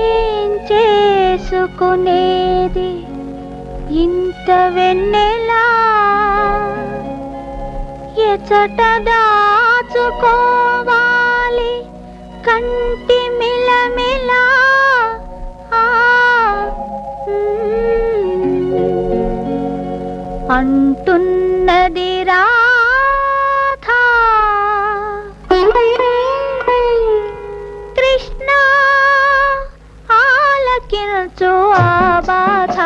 ఏం చేసుకునేది ఇంత వెన్నెలా, ఎచట దాచుకోవాలి కంటి మిలమిలా. అంటున్నది రాధా, కృష్ణ ఆలకించు ఆ బాధ.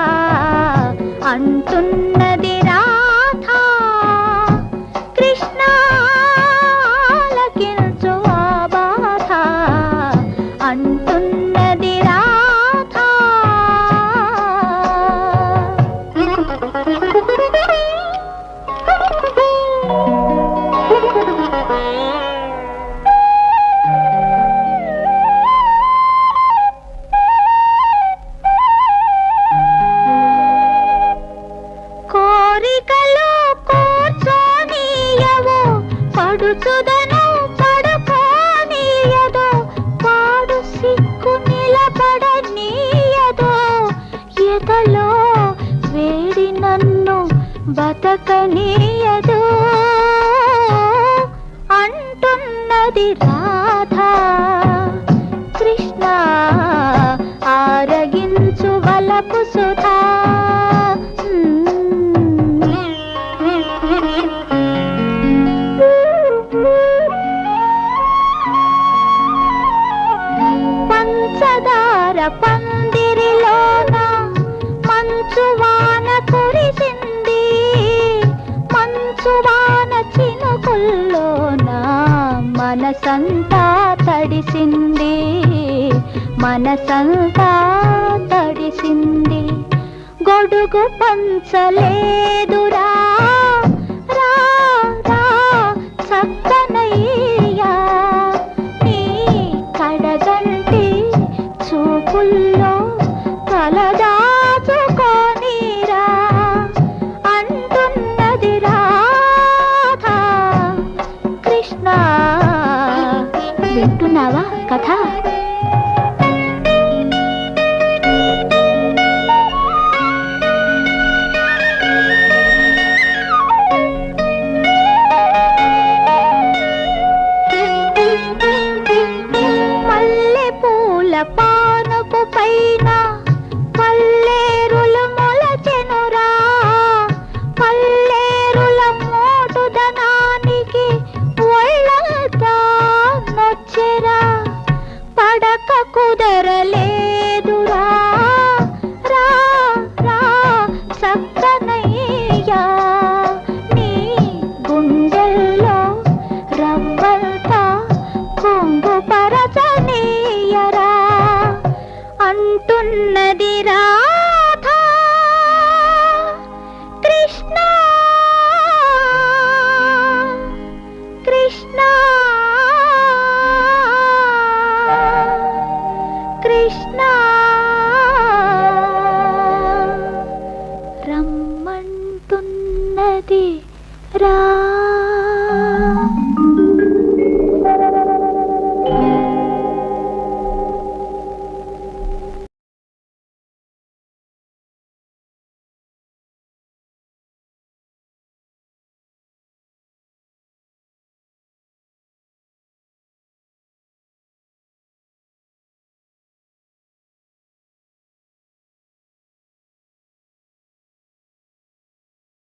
అంటున్నది రాధా, కృష్ణ ఆలకించు ఆ బాధ. అంటున్నది రాధా. కోరికలు కూర్చోనీయవు, పడుచుదను పడుకోనీయదు, పాడు సిక్కు నిలబడనీయదు, ఎదలో వేడి నన్ను బతకనీయదు. అంటున్నది రాధా, కృష్ణ ఆరగించు వలపు సుధా. పంచదార పందిరిలోన మంచువాన కురిసింది, మంచువాన చినుకుల్లోన మనసంతా తడిసింది, మనసంతా తడిసింది. గొడుగు పంచలేదురా, రా రా చక్కనయ్యా, నీ కడగంటి చూపుల్లో తలదాచుకోనీరా. అంటున్నది రాధా, కృష్ణ. వింటున్నావా కథ? పానుపు పైన పల్లేరుల మొలచెనురా, పల్లేరుల మోటుదనానికి ఒళ్ళంతా నొచ్చెరా. పడక కుదరలేదురా, రా రా చక్కనయ్యా, నీ గుండెల్లో రవ్వంతా కొంగు పరచనీయరా. అంటున్నది రాధా, కృష్ణ కృష్ణ కృష్ణ. రమ్మంటున్నది రాధా.